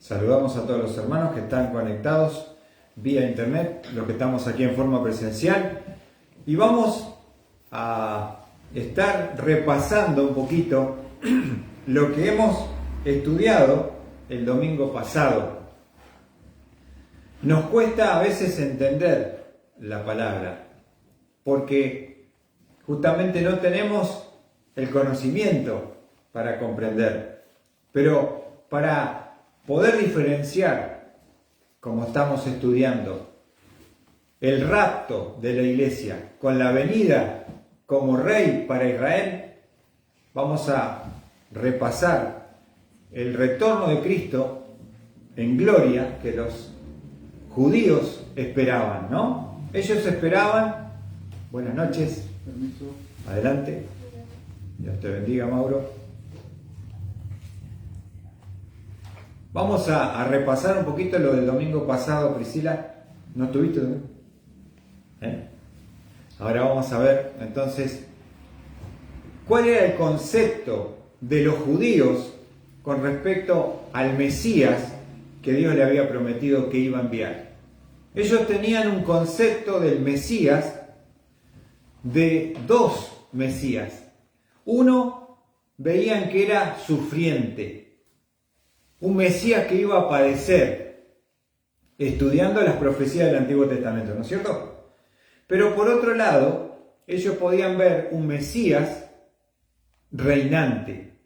Saludamos a todos los hermanos que están conectados vía internet, los que estamos aquí en forma presencial, y vamos a estar repasando un poquito lo que hemos estudiado el domingo pasado. Nos cuesta a veces entender la palabra, porque justamente no tenemos el conocimiento para comprender, pero para poder diferenciar, como estamos estudiando, el rapto de la iglesia con la venida como rey para Israel, vamos a repasar el retorno de Cristo en gloria que los judíos esperaban, ¿no? Ellos esperaban. Buenas noches. Permiso. Adelante. Dios te bendiga, Mauro. Vamos a repasar un poquito lo del domingo pasado, Priscila. ¿No estuviste domingo? Ahora vamos a ver, entonces, cuál era el concepto de los judíos con respecto al Mesías que Dios le había prometido que iba a enviar. Ellos tenían un concepto del Mesías de dos Mesías. Uno, veían que era sufriente, un Mesías que iba a padecer, estudiando las profecías del Antiguo Testamento, ¿no es cierto? Pero por otro lado, ellos podían ver un Mesías reinante,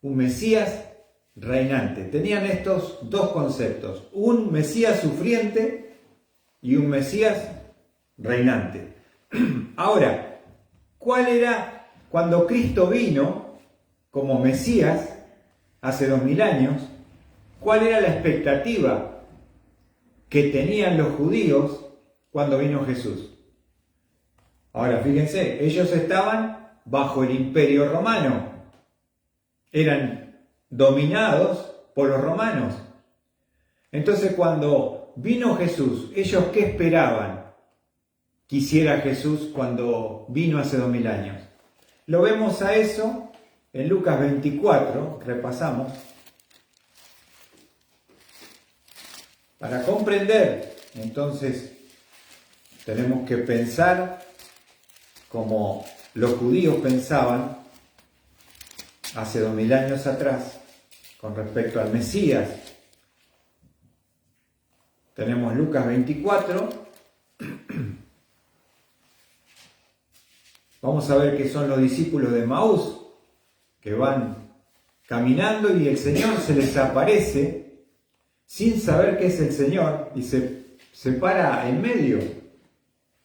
un Mesías reinante. Tenían estos dos conceptos, un Mesías sufriente y un Mesías reinante. Ahora, ¿cuál era cuando Cristo vino como Mesías hace 2000 años? ¿Cuál era la expectativa que tenían los judíos cuando vino Jesús? Ahora, fíjense, ellos estaban bajo el Imperio Romano. Eran dominados por los romanos. Entonces, cuando vino Jesús, ¿ellos qué esperaban que hiciera Jesús cuando vino hace 2000 años? Lo vemos a eso en Lucas 24, repasamos. Para comprender, entonces, tenemos que pensar como los judíos pensaban hace 2000 años atrás con respecto al Mesías. Tenemos Lucas 24. Vamos a ver que son los discípulos de Emaús que van caminando y el Señor se les aparece sin saber que es el Señor y se para en medio.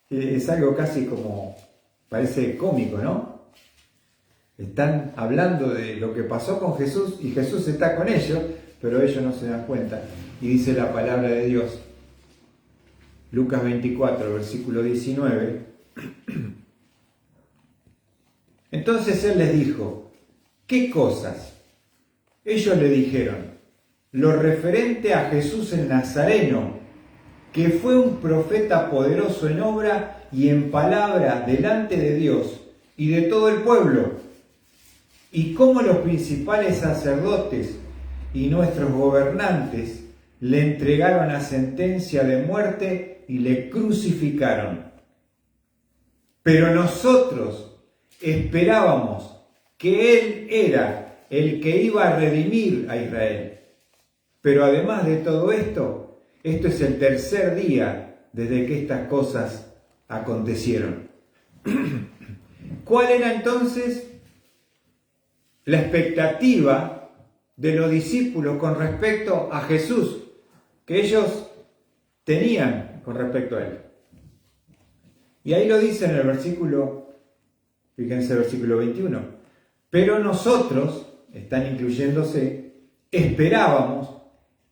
Es algo casi como, parece cómico, ¿no? Están hablando de lo que pasó con Jesús y Jesús está con ellos, pero ellos no se dan cuenta. Y dice la palabra de Dios, Lucas 24, versículo 19. Entonces Él les dijo, ¿qué cosas? Ellos le dijeron, lo referente a Jesús el Nazareno, que fue un profeta poderoso en obra y en palabra delante de Dios y de todo el pueblo, y cómo los principales sacerdotes y nuestros gobernantes le entregaron a sentencia de muerte y le crucificaron. Pero nosotros esperábamos que Él era el que iba a redimir a Israel. Pero además de todo esto, esto es el tercer día desde que estas cosas acontecieron. ¿Cuál era entonces la expectativa de los discípulos con respecto a Jesús que ellos tenían con respecto a Él? Y ahí lo dice en el versículo, fíjense el versículo 21. Pero nosotros, están incluyéndose, esperábamos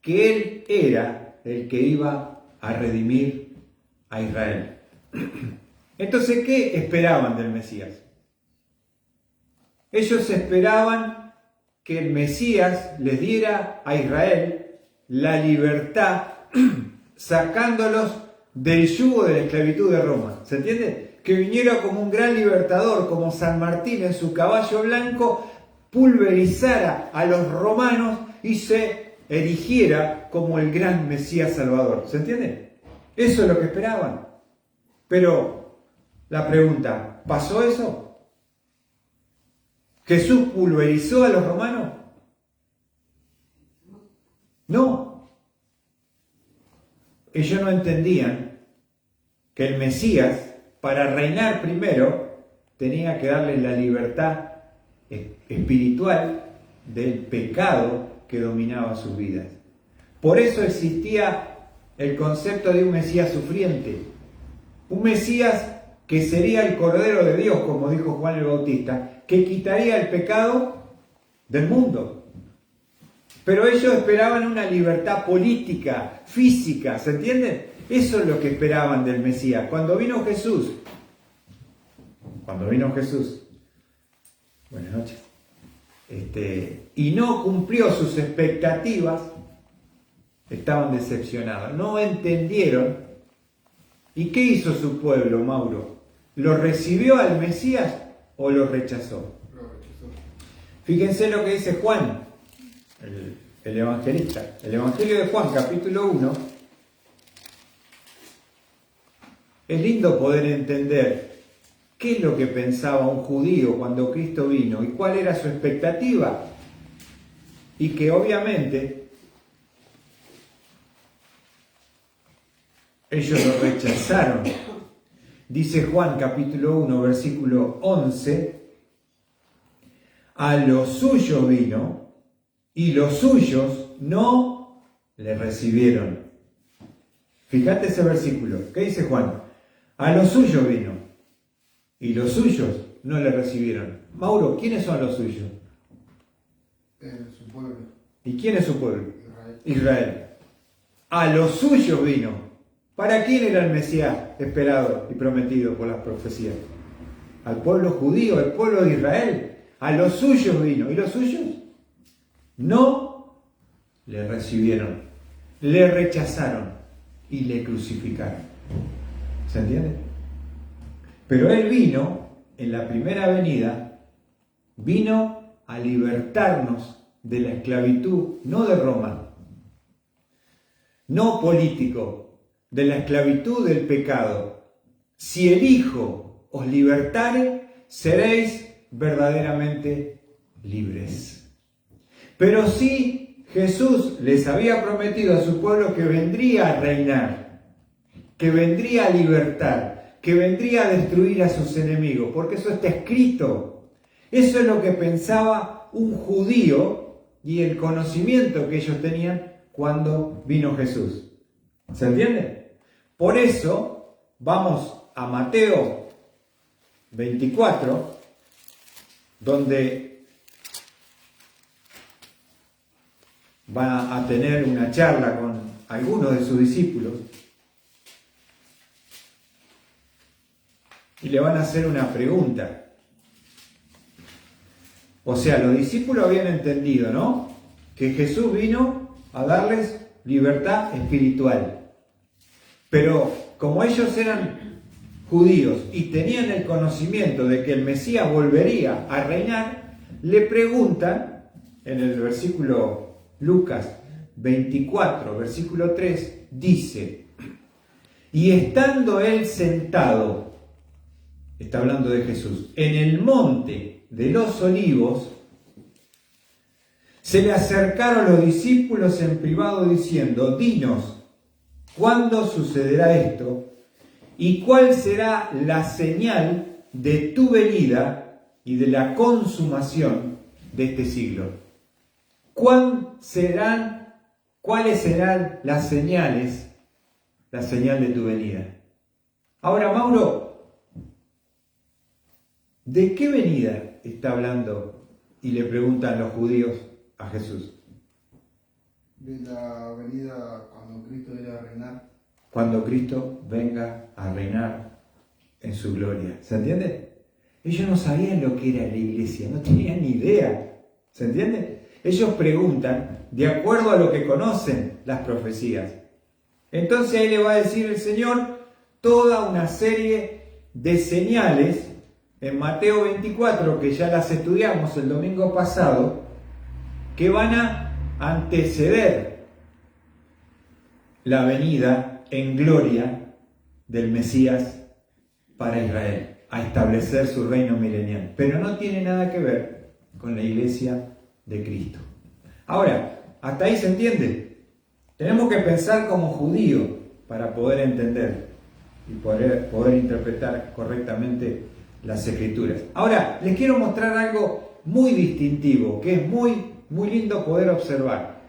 que Él era el que iba a redimir a Israel. Entonces, ¿qué esperaban del Mesías? Ellos esperaban que el Mesías les diera a Israel la libertad, sacándolos del yugo de la esclavitud de Roma. ¿Se entiende? Que viniera como un gran libertador, como San Martín en su caballo blanco, pulverizara a los romanos y se erigiera como el gran Mesías Salvador. ¿Se entiende? Eso es lo que esperaban. Pero la pregunta, ¿pasó eso? ¿Jesús pulverizó a los romanos? No. Ellos no entendían que el Mesías, para reinar primero, tenía que darles la libertad espiritual del pecado que dominaba sus vidas. Por eso existía el concepto de un Mesías sufriente, un Mesías que sería el Cordero de Dios, como dijo Juan el Bautista, que quitaría el pecado del mundo. Pero ellos esperaban una libertad política, física, ¿se entiende? Eso es lo que esperaban del Mesías. Cuando vino Jesús, buenas noches, y no cumplió sus expectativas, estaban decepcionados, no entendieron. ¿Y qué hizo su pueblo, Mauro? ¿Lo recibió al Mesías o lo rechazó? Lo rechazó. Fíjense lo que dice Juan, el evangelista. El Evangelio de Juan, capítulo 1. Es lindo poder entender qué es lo que pensaba un judío cuando Cristo vino y cuál era su expectativa. Y que obviamente ellos lo rechazaron. Dice Juan capítulo 1, versículo 11, a los suyos vino y los suyos no le recibieron. Fíjate ese versículo. ¿Qué dice Juan? A los suyos vino y los suyos no le recibieron. Mauro, ¿quiénes son los suyos? Su pueblo. ¿Y quién es su pueblo? Israel. A los suyos vino. ¿Para quién era el Mesías esperado y prometido por las profecías? Al pueblo judío, al pueblo de Israel. A los suyos vino. ¿Y los suyos? No le recibieron. Le rechazaron y le crucificaron. ¿Se entiende? Pero Él vino, en la primera venida, vino a libertarnos de la esclavitud, no de Roma, no político, de la esclavitud del pecado. Si el Hijo os libertare, seréis verdaderamente libres. Pero sí, Jesús les había prometido a su pueblo que vendría a reinar, que vendría a libertar, que vendría a destruir a sus enemigos, porque eso está escrito. Eso es lo que pensaba un judío y el conocimiento que ellos tenían cuando vino Jesús. ¿Se entiende? Por eso vamos a Mateo 24, donde va a tener una charla con algunos de sus discípulos y le van a hacer una pregunta. O sea, los discípulos habían entendido, ¿no?, que Jesús vino a darles libertad espiritual. Pero como ellos eran judíos y tenían el conocimiento de que el Mesías volvería a reinar, le preguntan, en el versículo Lucas 24, versículo 3, dice, y estando él sentado, está hablando de Jesús, en el monte de los olivos, se le acercaron los discípulos en privado diciendo, dinos, ¿cuándo sucederá esto? ¿Y cuál será la señal de tu venida y de la consumación de este siglo? ¿Cuáles serán las señales, la señal de tu venida? Ahora, Mauro, ¿de qué venida está hablando? Y le preguntan los judíos a Jesús. De la venida cuando Cristo venga a reinar. Cuando Cristo venga a reinar en su gloria. ¿Se entiende? Ellos no sabían lo que era la iglesia, no tenían ni idea. ¿Se entiende? Ellos preguntan de acuerdo a lo que conocen las profecías. Entonces ahí le va a decir el Señor toda una serie de señales en Mateo 24, que ya las estudiamos el domingo pasado, que van a anteceder la venida en gloria del Mesías para Israel, a establecer su reino milenial. Pero no tiene nada que ver con la iglesia de Cristo. Ahora, ¿hasta ahí se entiende? Tenemos que pensar como judíos para poder entender y poder interpretar correctamente las Escrituras. Ahora, les quiero mostrar algo muy distintivo, que es muy lindo poder observar.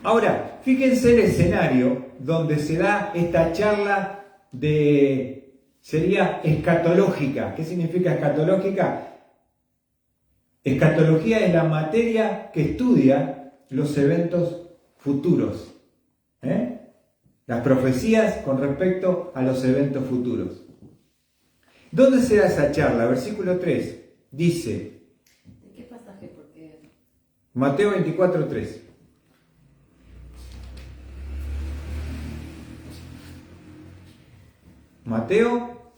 Ahora, fíjense el escenario donde se da esta charla sería escatológica. ¿Qué significa escatológica? Escatología es la materia que estudia los eventos futuros. Las profecías con respecto a los eventos futuros. ¿Dónde se da esa charla? Versículo 3 dice... ¿De qué pasaje? Porque... Mateo 24:3. Mateo.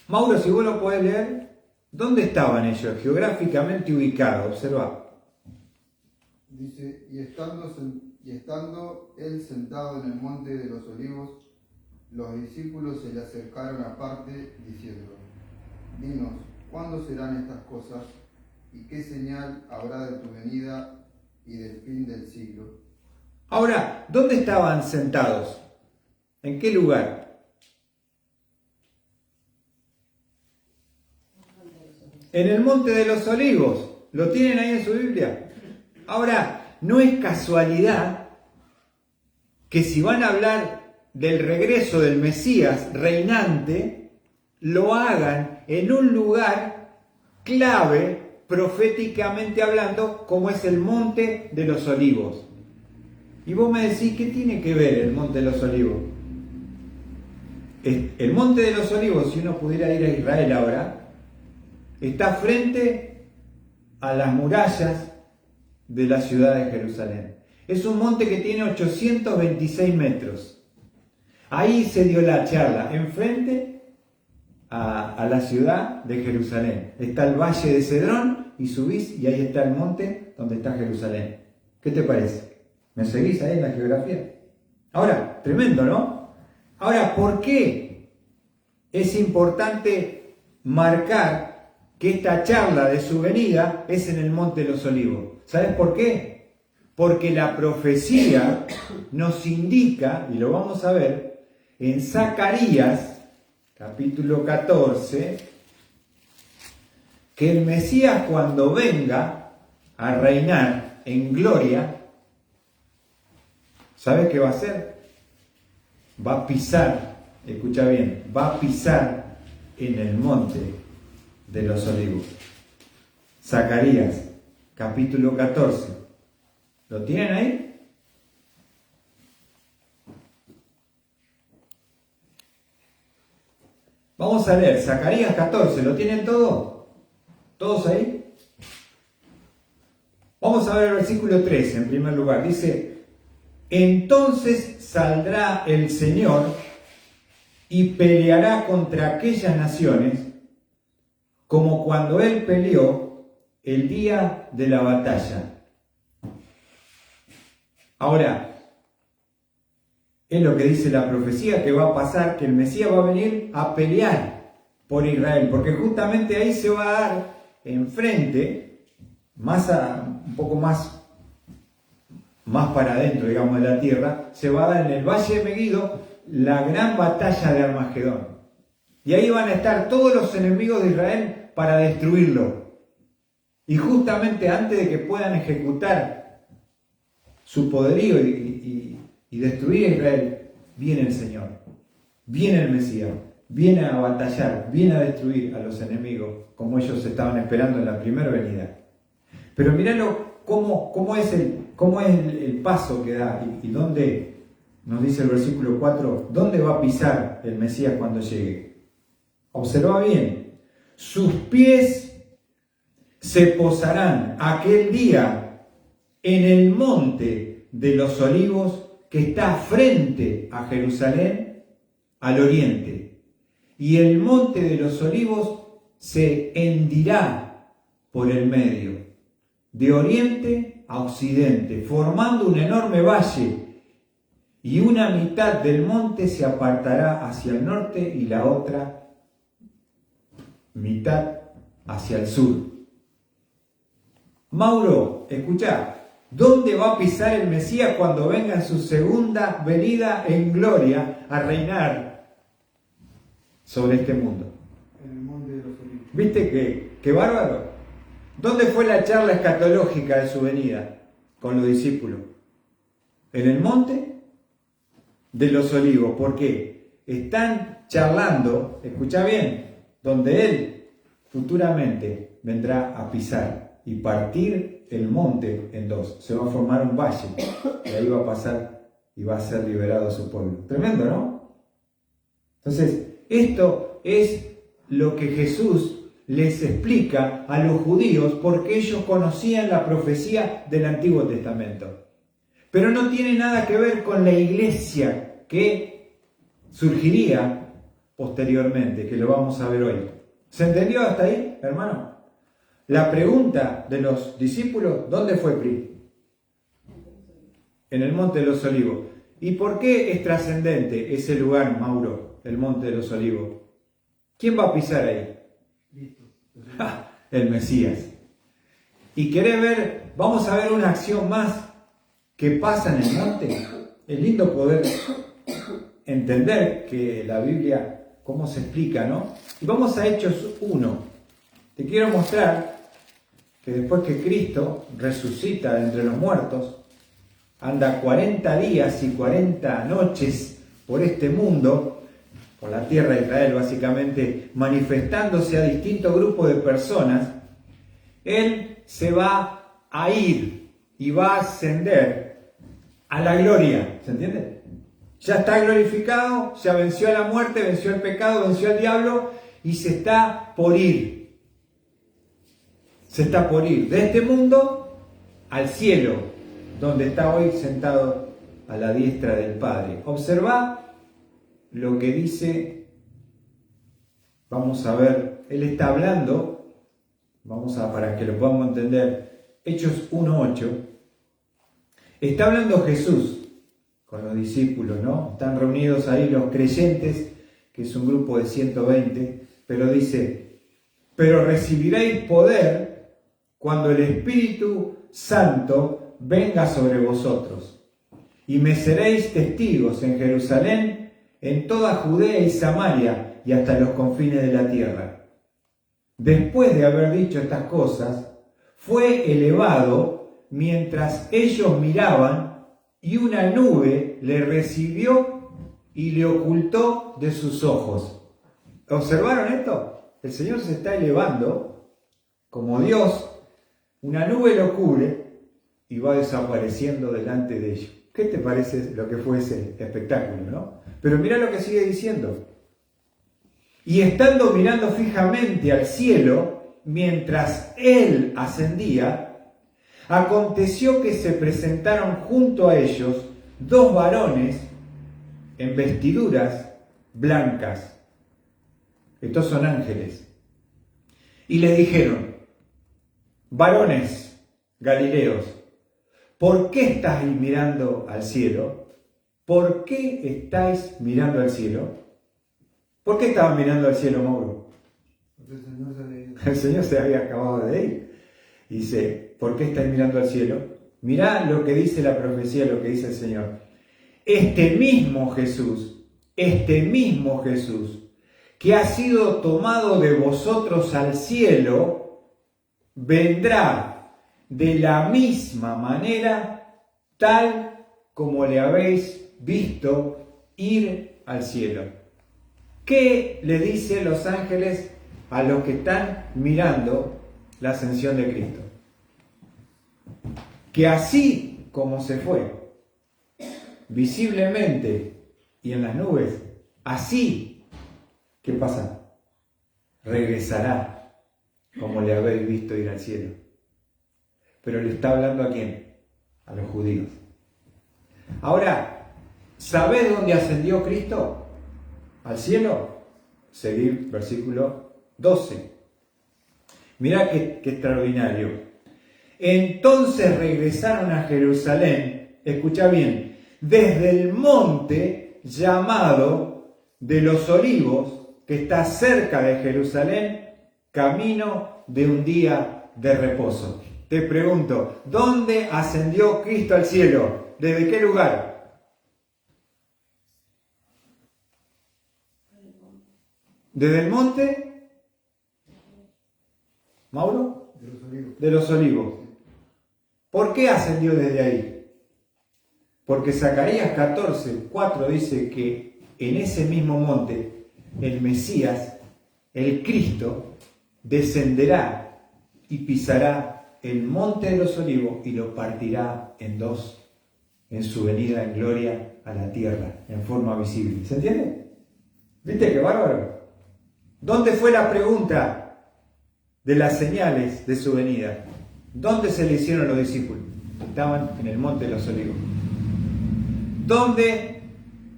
Mauro, si vos lo podés leer, ¿dónde estaban ellos geográficamente ubicados? Observa. Dice, y estando él sentado en el monte de los olivos, los discípulos se le acercaron aparte, diciendo, dinos, ¿cuándo serán estas cosas? ¿Y qué señal habrá de tu venida y del fin del siglo? Ahora, ¿dónde estaban sentados? ¿En qué lugar? En el monte de los olivos. ¿Lo tienen ahí en su Biblia? Ahora, no es casualidad que si van a hablar del regreso del Mesías reinante, lo hagan en un lugar clave, proféticamente hablando, como es el monte de los olivos. Y vos me decís, ¿qué tiene que ver el monte de los olivos? El monte de los olivos, si uno pudiera ir a Israel ahora, está frente a las murallas de la ciudad de Jerusalén. Es un monte que tiene 826 metros. Ahí se dio la charla, enfrente a la ciudad de Jerusalén. Está el valle de Cedrón y subís y ahí está el monte donde está Jerusalén. ¿Qué te parece? ¿Me seguís ahí en la geografía? Ahora, tremendo, ¿no? Ahora, ¿por qué es importante marcar que esta charla de su venida es en el Monte de los Olivos? ¿Sabes por qué? Porque la profecía nos indica, y lo vamos a ver, en Zacarías, capítulo 14, que el Mesías cuando venga a reinar en gloria, ¿sabes qué va a hacer? Va a pisar, escucha bien, va a pisar en el Monte de los Olivos. Zacarías, capítulo 14. ¿Lo tienen ahí? Vamos a leer Zacarías 14. ¿Lo tienen todo? ¿Todos ahí? Vamos a ver el versículo 13 en primer lugar. Dice, entonces saldrá el Señor y peleará contra aquellas naciones como cuando Él peleó el día de la batalla. Ahora, es lo que dice la profecía que va a pasar, que el Mesías va a venir a pelear por Israel, porque justamente ahí se va a dar enfrente, un poco más para adentro, digamos, de la tierra, se va a dar en el Valle de Megiddo la gran batalla de Armagedón. Y ahí van a estar todos los enemigos de Israel para destruirlo. Y justamente antes de que puedan ejecutar su poderío y destruir a Israel, viene el Señor, viene el Mesías, viene a batallar, viene a destruir a los enemigos, como ellos estaban esperando en la primera venida. Pero míralo cómo es el paso que da y dónde, nos dice el versículo 4, dónde va a pisar el Mesías cuando llegue. Observa bien, sus pies se posarán aquel día en el monte de los olivos que está frente a Jerusalén al oriente, y el monte de los olivos se hendirá por el medio, de oriente a occidente, formando un enorme valle, y una mitad del monte se apartará hacia el norte y la otra mitad hacia el sur. Mauro, escuchá, ¿dónde va a pisar el Mesías cuando venga en su segunda venida en gloria a reinar sobre este mundo? En el monte de los olivos. ¿Viste qué bárbaro? ¿Dónde fue la charla escatológica de su venida con los discípulos? En el monte de los olivos. ¿Por qué? Están charlando, escucha bien, donde Él futuramente vendrá a pisar y partir el monte en dos. Se va a formar un valle y ahí va a pasar y va a ser liberado a su pueblo. Tremendo, ¿no? Entonces, esto es lo que Jesús les explica a los judíos porque ellos conocían la profecía del Antiguo Testamento. Pero no tiene nada que ver con la iglesia que surgiría posteriormente, que lo vamos a ver hoy. ¿Se entendió hasta ahí, hermano? La pregunta de los discípulos, ¿dónde fue Pri? En el Monte de los Olivos. ¿Y por qué es trascendente ese lugar, Mauro, el Monte de los Olivos? ¿Quién va a pisar ahí? Listo. El Mesías. Y querés ver, vamos a ver una acción más que pasa en el monte. Es lindo poder entender que la Biblia, cómo se explica, ¿no? Y vamos a Hechos 1. Te quiero mostrar que después que Cristo resucita de entre los muertos, anda 40 días y 40 noches por este mundo, por la tierra de Israel básicamente, manifestándose a distintos grupos de personas. Él se va a ir y va a ascender a la gloria, ¿se entiende? Ya está glorificado, ya venció a la muerte, venció el pecado, venció al diablo y se está por ir. Se está por ir de este mundo al cielo, donde está hoy sentado a la diestra del Padre. Observa lo que dice, vamos a ver, él está hablando, para que lo podamos entender, Hechos 1:8. Está hablando Jesús con los discípulos, ¿no? Están reunidos ahí los creyentes, que es un grupo de 120, pero dice, pero recibiréis poder cuando el Espíritu Santo venga sobre vosotros, y me seréis testigos en Jerusalén, en toda Judea y Samaria, y hasta los confines de la tierra. Después de haber dicho estas cosas, fue elevado mientras ellos miraban, y una nube le recibió y le ocultó de sus ojos. ¿Observaron esto? El Señor se está elevando como Dios, una nube lo cubre y va desapareciendo delante de ellos. ¿Qué te parece lo que fue ese espectáculo, no? Pero mira lo que sigue diciendo. Y estando mirando fijamente al cielo, mientras él ascendía, aconteció que se presentaron junto a ellos dos varones en vestiduras blancas. Estos son ángeles. Y le dijeron, varones galileos, ¿por qué estáis mirando al cielo? ¿Por qué estáis mirando al cielo? ¿Por qué estaban mirando al cielo, Mauro? Porque El Señor se había acabado de ir. Dice, ¿por qué estáis mirando al cielo? Mirá lo que dice la profecía, lo que dice el Señor. Este mismo Jesús, que ha sido tomado de vosotros al cielo, vendrá de la misma manera, tal como le habéis visto ir al cielo. ¿Qué le dicen los ángeles a los que están mirando la ascensión de Cristo? Que así como se fue, visiblemente y en las nubes, así, ¿qué pasa? Regresará como le habéis visto ir al cielo. Pero le está hablando ¿a quién? A los judíos. Ahora, ¿sabés dónde ascendió Cristo? ¿Al cielo? Seguir versículo 12. Mirá qué extraordinario. Entonces regresaron a Jerusalén, escucha bien, desde el monte llamado de los Olivos, que está cerca de Jerusalén, camino de un día de reposo. Te pregunto, ¿dónde ascendió Cristo al cielo? ¿Desde qué lugar? ¿Desde el monte? ¿Mauro? De los Olivos. De los Olivos. ¿Por qué ascendió desde ahí? Porque Zacarías 14:4 dice que en ese mismo monte el Mesías, el Cristo, descenderá y pisará el monte de los Olivos y lo partirá en dos en su venida en gloria a la tierra, en forma visible. ¿Se entiende? ¿Viste qué bárbaro? ¿Dónde fue la pregunta de las señales de su venida? ¿Dónde se le hicieron los discípulos? Estaban en el monte de los Olivos. ¿Dónde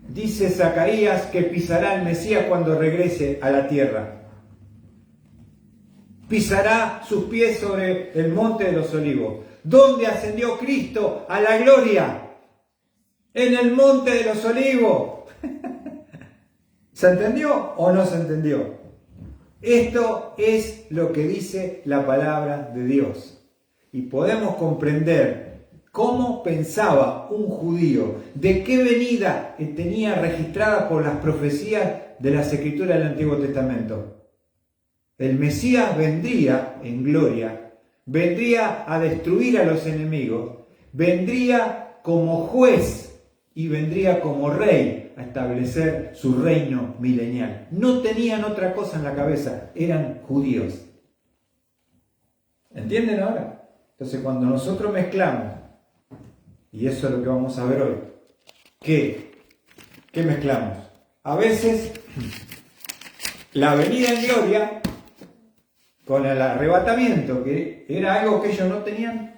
dice Zacarías que pisará el Mesías cuando regrese a la tierra? Pisará sus pies sobre el monte de los Olivos. ¿Dónde ascendió Cristo a la gloria? En el monte de los Olivos. ¿Se entendió o no se entendió? Esto es lo que dice la palabra de Dios. Y podemos comprender cómo pensaba un judío, de qué venida tenía registrada por las profecías de las Escrituras del Antiguo Testamento. El Mesías vendría en gloria, vendría a destruir a los enemigos, vendría como juez y vendría como rey a establecer su reino milenial. No tenían otra cosa en la cabeza, eran judíos. ¿Entienden ahora? Entonces cuando nosotros mezclamos, y eso es lo que vamos a ver hoy, ¿qué mezclamos? A veces la venida en gloria con el arrebatamiento, que era algo que ellos no tenían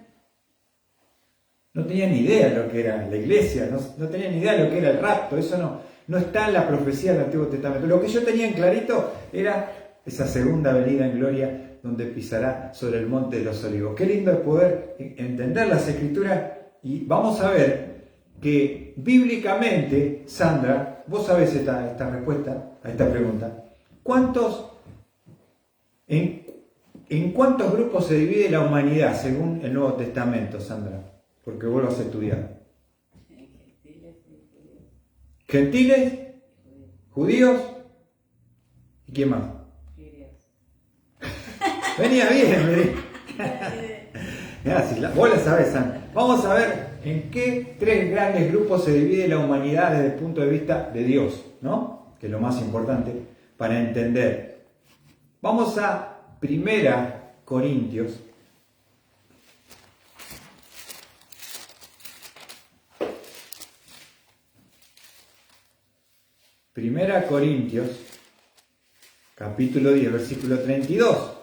ni idea de lo que era la iglesia, no tenían ni idea de lo que era el rapto, eso no está en la profecía del Antiguo Testamento. Lo que yo tenía en clarito era esa segunda venida en gloria donde pisará sobre el monte de los Olivos. Qué lindo es poder entender las Escrituras y vamos a ver que bíblicamente, Sandra, vos sabés esta respuesta a esta pregunta. ¿En cuántos grupos se divide la humanidad según el Nuevo Testamento, Sandra? Porque vos lo has estudiado. Gentiles, judíos y ¿quién más? Venía bien, Gracias, vos la sabés, Sandra. Vamos a ver en qué tres grandes grupos se divide la humanidad desde el punto de vista de Dios, ¿no? Que es lo más importante para entender. Vamos a 1 Corintios. Primera Corintios, capítulo 10, versículo 32.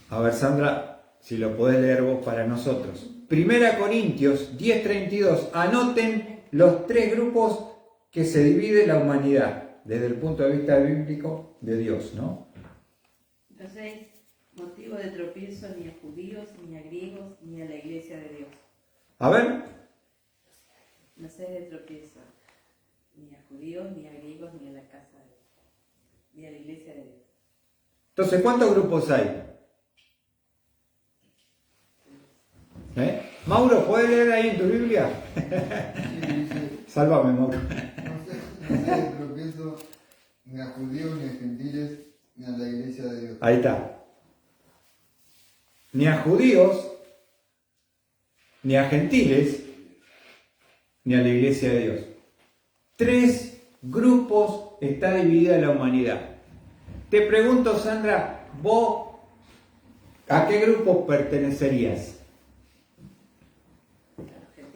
A ver, Sandra, si lo podés leer vos para nosotros. Primera Corintios 10:32. Anoten los tres grupos que se divide la humanidad desde el punto de vista bíblico de Dios, ¿no? No seis motivo de tropiezo ni a judíos, ni a griegos, ni a la iglesia de Dios. A ver. No seis de tropiezo ni a judíos, ni a griegos, ni a la casa de Dios, ni a la iglesia de Dios. Entonces, ¿cuántos grupos hay? Mauro, ¿puedes leer ahí en tu Biblia? Sí, dice, Sálvame, Mauro. no sé de tropiezo ni a judíos, ni a gentiles, ni a la iglesia de Dios. Ahí está. Ni a judíos, ni a gentiles, ni a la iglesia de Dios. Tres grupos está dividida la humanidad. Te pregunto, Sandra, ¿vos a qué grupo pertenecerías?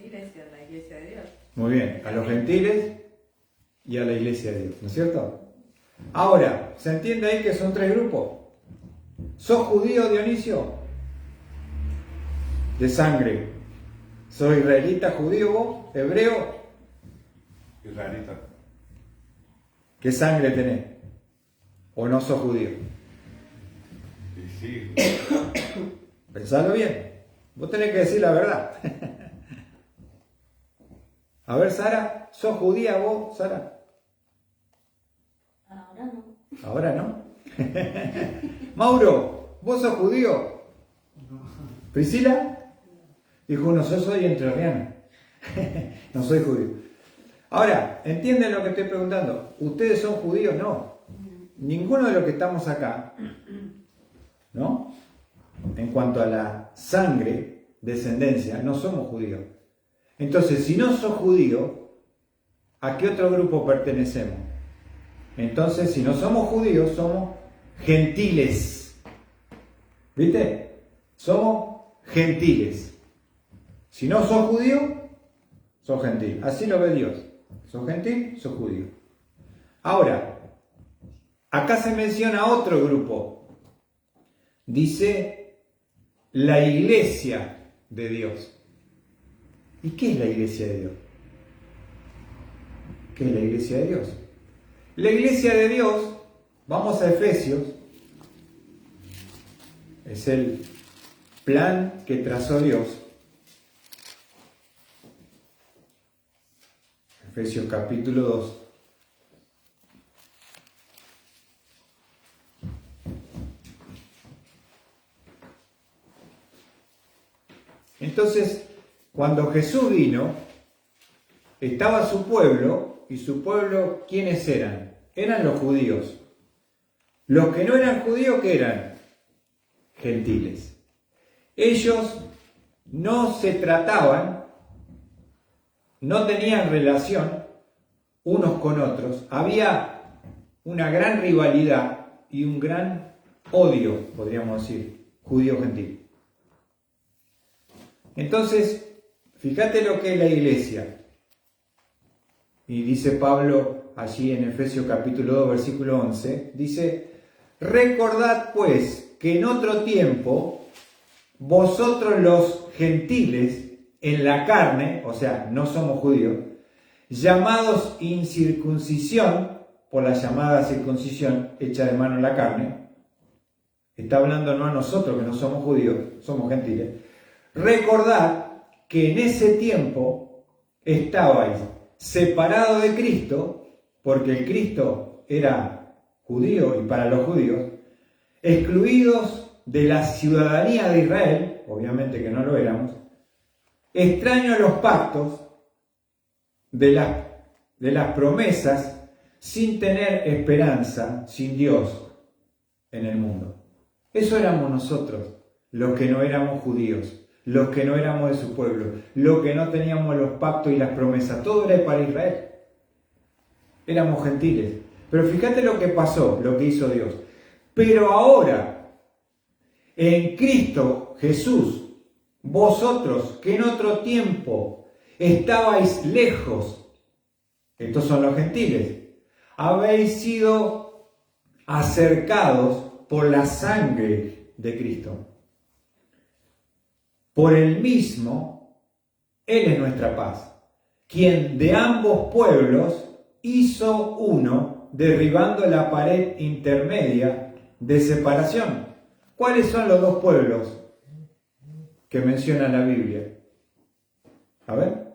Y a la iglesia de Dios. Muy bien, a los gentiles y a la iglesia de Dios, ¿no es cierto? Ahora, ¿se entiende ahí que son tres grupos? ¿Sos judío, Dionisio? De sangre. ¿Sos israelita, judío vos? ¿Hebreo? Israelita. ¿Qué sangre tenés? ¿O no sos judío? Sí. Pensalo bien. Vos tenés que decir la verdad. A ver, Sara, ¿sos judía vos, Sara? Ahora no. Ahora no. Mauro, ¿vos sos judío? ¿Priscila? Dijo uno, yo soy entrerriano. No soy judío. Ahora, ¿entienden lo que estoy preguntando? ¿Ustedes son judíos? No. Ninguno de los que estamos acá, ¿no? En cuanto a la sangre, descendencia, no somos judíos. Entonces, si no sos judío, ¿a qué otro grupo pertenecemos? Entonces, si no somos judíos, somos gentiles. ¿Viste? Somos gentiles. Si no sos judío, sos gentil. Así lo ve Dios. Sos gentil, sos judío. Ahora, acá se menciona otro grupo. Dice la iglesia de Dios. ¿Y qué es la iglesia de Dios? ¿Qué es la iglesia de Dios? La iglesia de Dios, vamos a Efesios, es el plan que trazó Dios. Efesios capítulo 2. Entonces, cuando Jesús vino, estaba su pueblo, y su pueblo, ¿quiénes eran? Eran los judíos. Los que no eran judíos, ¿qué eran? Gentiles. Ellos no se trataban, no tenían relación unos con otros. Había una gran rivalidad y un gran odio, podríamos decir, judío-gentil. Entonces, fíjate lo que es la iglesia. Y dice Pablo allí en Efesios capítulo 2, versículo 11, dice, recordad pues que en otro tiempo vosotros los gentiles en la carne, o sea, no somos judíos, llamados incircuncisión, por la llamada circuncisión hecha de mano en la carne, está hablando no a nosotros que no somos judíos, somos gentiles, recordad que en ese tiempo estabais separados de Cristo, porque el Cristo era judío y para los judíos, excluidos de la ciudadanía de Israel, obviamente que no lo éramos, extraños a los pactos de las promesas, sin tener esperanza, sin Dios en el mundo. Eso éramos nosotros, los que no éramos judíos, los que no éramos de su pueblo, los que no teníamos los pactos y las promesas. Todo era para Israel. Éramos gentiles. Pero fíjate lo que pasó, lo que hizo Dios. Pero ahora, en Cristo Jesús, vosotros que en otro tiempo estabais lejos, estos son los gentiles, habéis sido acercados por la sangre de Cristo. Por el mismo, Él es nuestra paz, quien de ambos pueblos hizo uno, derribando la pared intermedia de separación. ¿Cuáles son los dos pueblos que menciona la Biblia? A ver,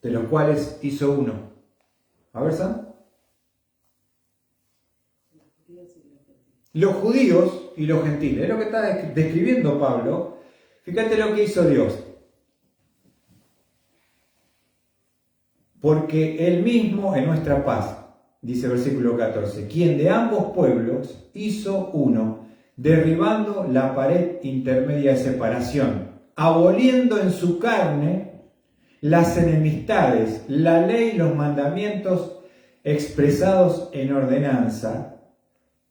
de los cuales hizo uno. A ver, Sam. Los judíos y los gentiles. Es lo que está describiendo Pablo. Fíjate lo que hizo Dios. Porque Él mismo es nuestra paz, dice el versículo 14, quien de ambos pueblos hizo uno, derribando la pared intermedia de separación, aboliendo en su carne las enemistades, la ley y los mandamientos expresados en ordenanza,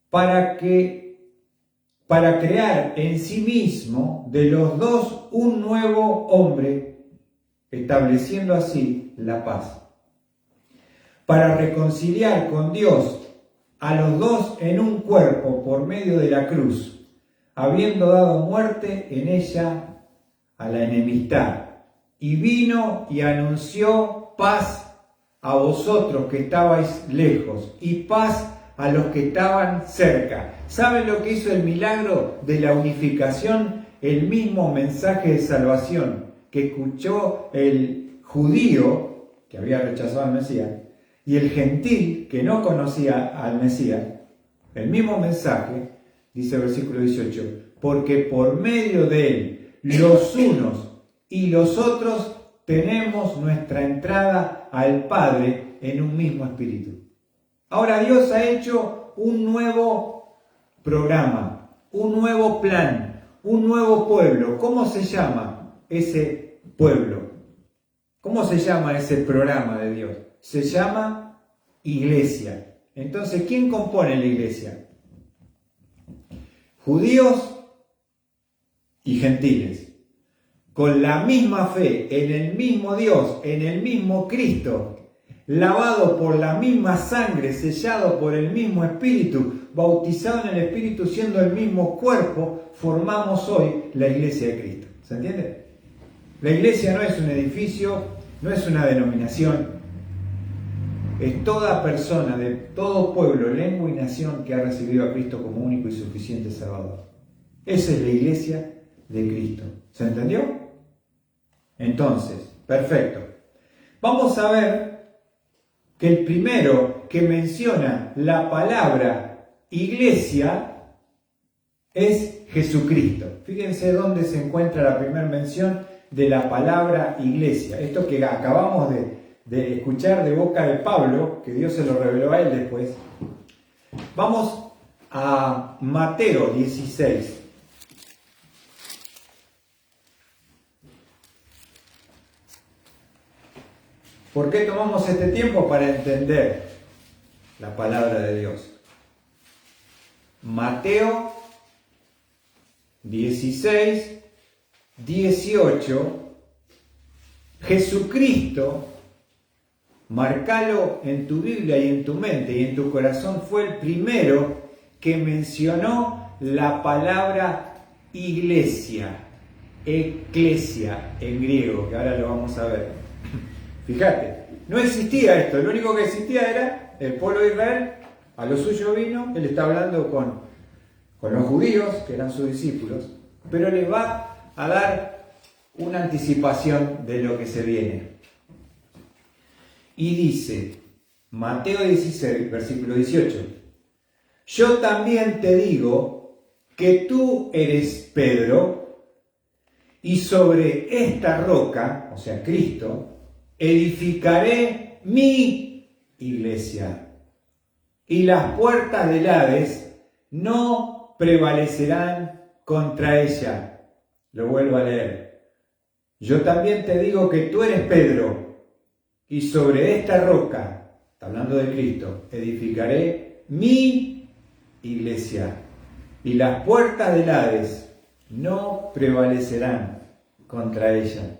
para crear en sí mismo de los dos un nuevo hombre, estableciendo así la paz, para reconciliar con Dios a los dos en un cuerpo por medio de la cruz, habiendo dado muerte en ella a la enemistad, y vino y anunció paz a vosotros que estabais lejos y paz a los que estaban cerca. ¿Saben lo que hizo el milagro de la unificación? El mismo mensaje de salvación que escuchó el judío, que había rechazado al Mesías, y el gentil, que no conocía al Mesías, el mismo mensaje, dice el versículo 18, porque por medio de él, los unos y los otros tenemos nuestra entrada al Padre en un mismo espíritu. Ahora Dios ha hecho un nuevo programa, un nuevo plan, un nuevo pueblo. ¿Cómo se llama ese pueblo? ¿Cómo se llama ese programa de Dios? Se llama iglesia. Entonces, ¿quién compone la iglesia? Judíos y gentiles, con la misma fe, en el mismo Dios, en el mismo Cristo, lavado por la misma sangre, sellado por el mismo Espíritu, bautizado en el Espíritu, siendo el mismo cuerpo, formamos hoy la iglesia de Cristo. ¿Se entiende? La iglesia no es un edificio, no es una denominación, es toda persona de todo pueblo, lengua y nación que ha recibido a Cristo como único y suficiente Salvador. Esa es la iglesia de Cristo. ¿Se entendió? Entonces, perfecto. Vamos a ver que el primero que menciona la palabra iglesia es Jesucristo. Fíjense dónde se encuentra la primera mención de la palabra iglesia. Esto que acabamos de escuchar de boca de Pablo, que Dios se lo reveló a él después. Vamos a Mateo 16. ¿Por qué tomamos este tiempo? Para entender la palabra de Dios. Mateo 16, 18. Jesucristo, marcalo en tu Biblia y en tu mente y en tu corazón, fue el primero que mencionó la palabra iglesia, eclesia en griego, que ahora lo vamos a ver. Fíjate, no existía esto, lo único que existía era el pueblo de Israel, a lo suyo vino, él está hablando con los judíos, que eran sus discípulos, pero les va a dar una anticipación de lo que se viene. Y dice, Mateo 16, versículo 18, yo también te digo que tú eres Pedro, y sobre esta roca, o sea, Cristo, edificaré mi iglesia, y las puertas del Hades no prevalecerán contra ella. Lo vuelvo a leer. Yo también te digo que tú eres Pedro, y sobre esta roca, está hablando de Cristo, edificaré mi iglesia, y las puertas del Hades no prevalecerán contra ella.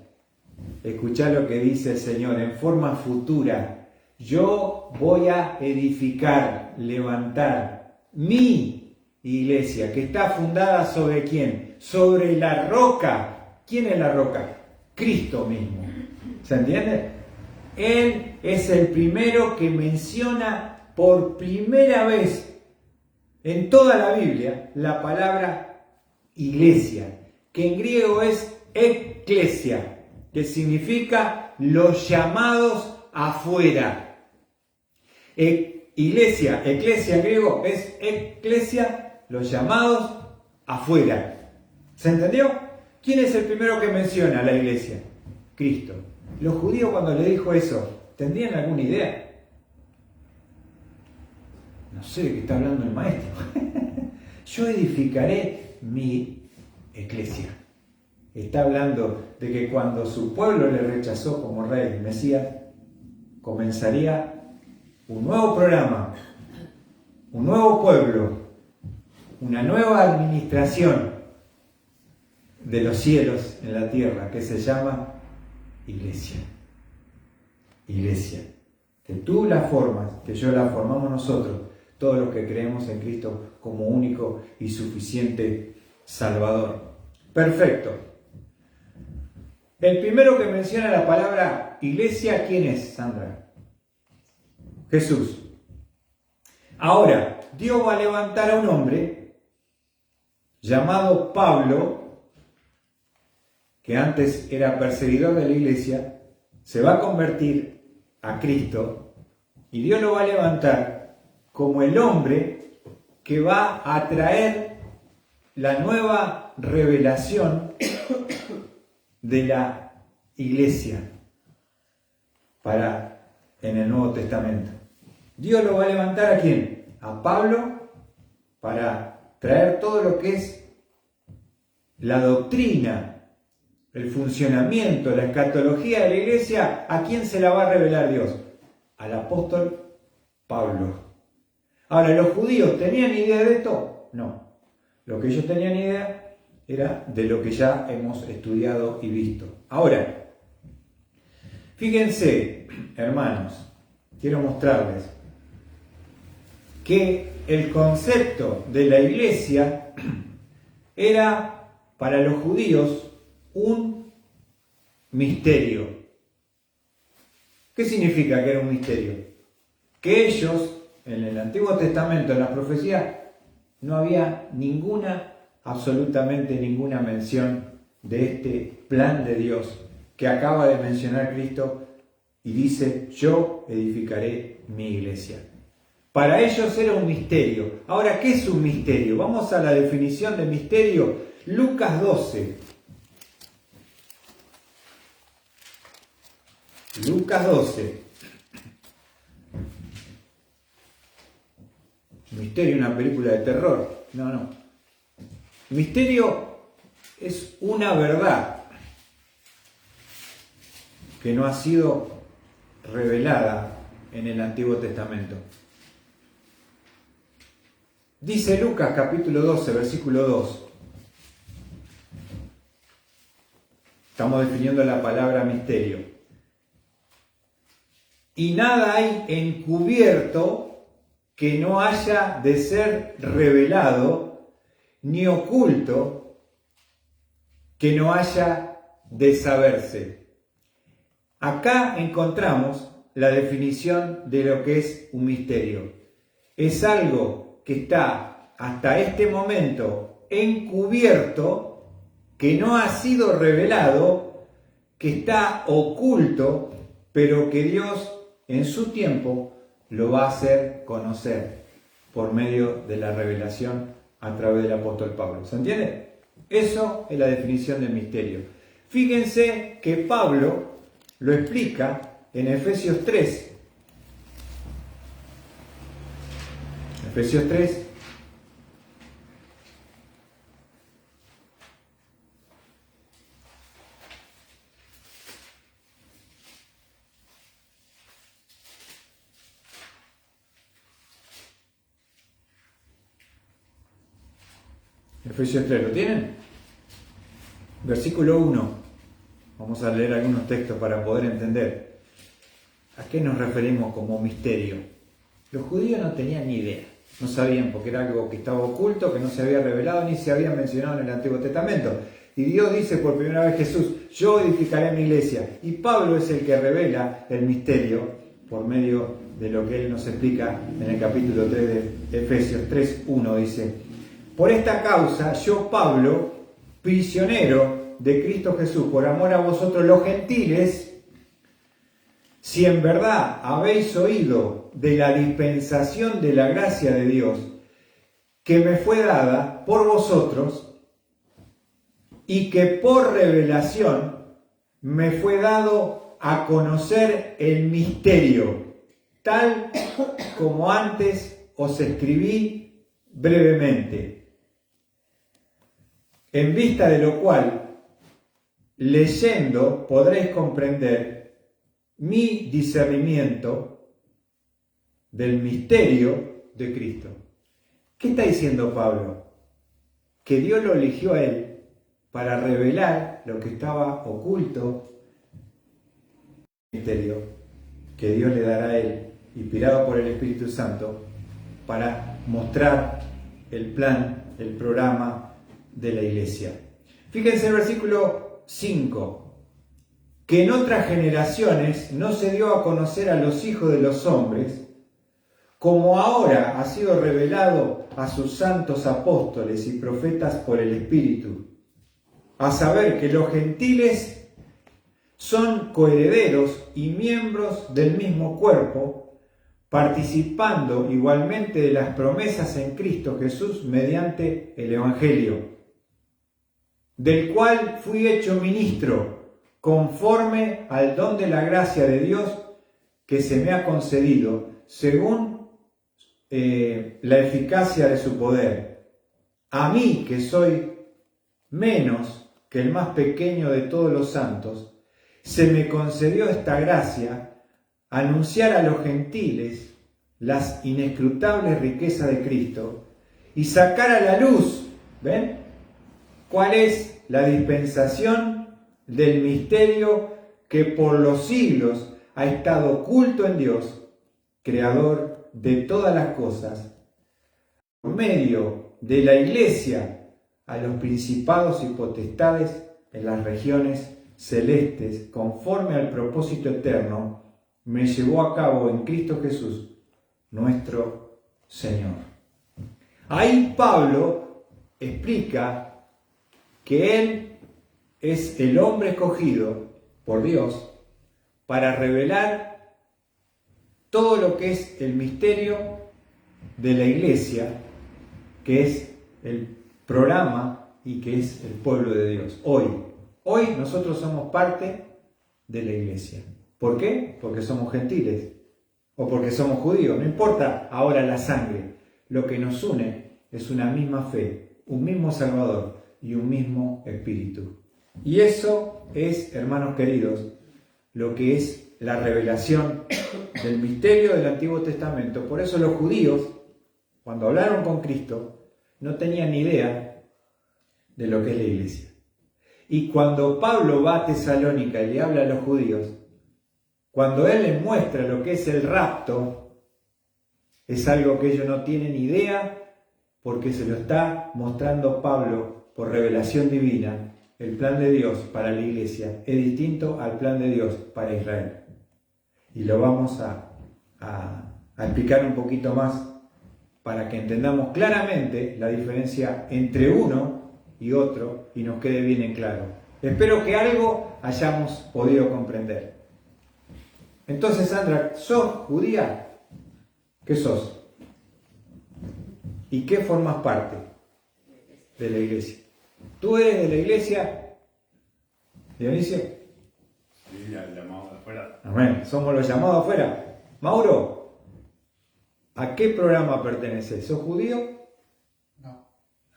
Escuchá lo que dice el Señor en forma futura. Yo voy a edificar, levantar mi iglesia, que está fundada sobre ¿quién? Sobre la roca. ¿Quién es la roca? Cristo mismo. ¿Se entiende? Él es el primero que menciona por primera vez en toda la Biblia la palabra iglesia, que en griego es eclesia, que significa los llamados afuera. Iglesia, eclesia en griego es eclesia, los llamados afuera. ¿Se entendió? ¿Quién es el primero que menciona la iglesia? Cristo. Los judíos, cuando le dijo eso, ¿tendrían alguna idea? No sé de qué está hablando el maestro. Yo edificaré mi eclesia. Está hablando de que cuando su pueblo le rechazó como rey y Mesías, comenzaría un nuevo programa, un nuevo pueblo, una nueva administración de los cielos en la tierra, que se llama iglesia. Iglesia. Que tú la formas, que yo la formamos nosotros, todos los que creemos en Cristo como único y suficiente Salvador. Perfecto. El primero que menciona la palabra iglesia, ¿quién es, Sandra? Jesús. Ahora, Dios va a levantar a un hombre llamado Pablo, que antes era perseguidor de la iglesia, se va a convertir a Cristo y Dios lo va a levantar como el hombre que va a traer la nueva revelación de la iglesia en el Nuevo Testamento. Dios lo va a levantar ¿a quién? A Pablo, para traer todo lo que es la doctrina, el funcionamiento, la escatología de la iglesia. ¿A quién se la va a revelar Dios? Al apóstol Pablo. Ahora, ¿los judíos tenían idea de esto? No. Lo que ellos tenían idea era de lo que ya hemos estudiado y visto. Ahora, fíjense, hermanos, quiero mostrarles que el concepto de la iglesia era para los judíos un misterio. ¿Qué significa que era un misterio? Que ellos, en el Antiguo Testamento, en las profecías, no había absolutamente ninguna mención de este plan de Dios que acaba de mencionar Cristo y dice: yo edificaré mi iglesia. Para ellos era un misterio. Ahora, ¿qué es un misterio? Vamos a la definición de misterio. Lucas 12. Lucas 12. Misterio, una película de terror. No. Misterio es una verdad que no ha sido revelada en el Antiguo Testamento. Dice Lucas capítulo 12, versículo 2. Estamos definiendo la palabra misterio. Y nada hay encubierto que no haya de ser revelado, ni oculto que no haya de saberse. Acá encontramos la definición de lo que es un misterio. Es algo que está hasta este momento encubierto, que no ha sido revelado, que está oculto, pero que Dios en su tiempo lo va a hacer conocer por medio de la revelación a través del apóstol Pablo. ¿Se entiende? Eso es la definición del misterio. Fíjense que Pablo lo explica en Efesios 3. Efesios 3. Efesios 3, ¿lo tienen? Versículo 1. Vamos a leer algunos textos para poder entender a qué nos referimos como misterio. Los judíos no tenían ni idea. No sabían, porque era algo que estaba oculto, que no se había revelado ni se había mencionado en el Antiguo Testamento. Y Dios dice por primera vez: Jesús, yo edificaré mi iglesia. Y Pablo es el que revela el misterio por medio de lo que él nos explica en el capítulo 3 de Efesios 3:1. Dice: por esta causa, yo, Pablo, prisionero de Cristo Jesús, por amor a vosotros los gentiles, si en verdad habéis oído de la dispensación de la gracia de Dios que me fue dada por vosotros y que por revelación me fue dado a conocer el misterio, tal como antes os escribí brevemente, en vista de lo cual, leyendo, podréis comprender mi discernimiento del misterio de Cristo. ¿Qué está diciendo Pablo? Que Dios lo eligió a él para revelar lo que estaba oculto, el misterio que Dios le dará a él, inspirado por el Espíritu Santo, para mostrar el plan, el programa de la iglesia. Fíjense el versículo 5, que en otras generaciones no se dio a conocer a los hijos de los hombres como ahora ha sido revelado a sus santos apóstoles y profetas por el Espíritu, a saber que los gentiles son coherederos y miembros del mismo cuerpo, participando igualmente de las promesas en Cristo Jesús mediante el Evangelio, del cual fui hecho ministro, conforme al don de la gracia de Dios que se me ha concedido, según la eficacia de su poder. A mí, que soy menos que el más pequeño de todos los santos, se me concedió esta gracia, anunciar a los gentiles las inescrutables riquezas de Cristo y sacar a la luz, ¿ven?, cuál es la dispensación del misterio que por los siglos ha estado oculto en Dios, creador de todas las cosas, por medio de la Iglesia, a los principados y potestades en las regiones celestes, conforme al propósito eterno, me llevó a cabo en Cristo Jesús, nuestro Señor. Ahí Pablo explica que él es el hombre escogido por Dios para revelar todo lo que es el misterio de la Iglesia, que es el programa y que es el pueblo de Dios. Hoy nosotros somos parte de la Iglesia. ¿Por qué? Porque somos gentiles o porque somos judíos. No importa ahora la sangre. Lo que nos une es una misma fe, un mismo Salvador y un mismo Espíritu. Y eso es, hermanos queridos, lo que es la revelación del misterio del Antiguo Testamento. Por eso los judíos, cuando hablaron con Cristo, no tenían ni idea de lo que es la Iglesia. Y cuando Pablo va a Tesalónica y le habla a los judíos, cuando él les muestra lo que es el rapto, es algo que ellos no tienen idea, porque se lo está mostrando Pablo por revelación divina. El plan de Dios para la Iglesia es distinto al plan de Dios para Israel. Y lo vamos a explicar un poquito más para que entendamos claramente la diferencia entre uno y otro y nos quede bien en claro. Espero que algo hayamos podido comprender. Entonces, Sandra, ¿sos judía? ¿Qué sos? ¿Y qué formas parte de la Iglesia? ¿Tú eres de la Iglesia, Dionisio? Sí, al llamado de afuera. Amén. Somos los llamados afuera. Mauro, ¿a qué programa perteneces? ¿Sos judío? No,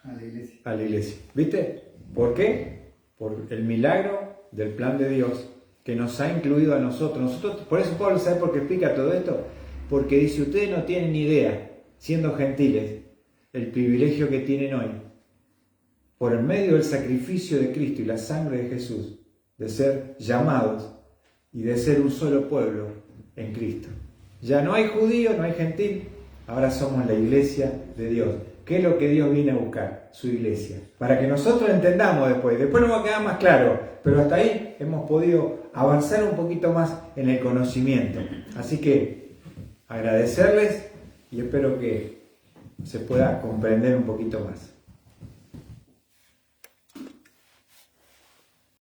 a la Iglesia. A la Iglesia. ¿Viste? ¿Por qué? Por el milagro del plan de Dios que nos ha incluido a nosotros. Por eso Pablo, ¿sabe por qué explica todo esto? Porque dice, ustedes no tienen ni idea, siendo gentiles, el privilegio que tienen hoy, por el medio del sacrificio de Cristo y la sangre de Jesús, de ser llamados y de ser un solo pueblo en Cristo. Ya no hay judío, no hay gentil, ahora somos la Iglesia de Dios. ¿Qué es lo que Dios viene a buscar? Su Iglesia. Para que nosotros entendamos después nos va a quedar más claro, pero hasta ahí hemos podido avanzar un poquito más en el conocimiento. Así que agradecerles y espero que se pueda comprender un poquito más.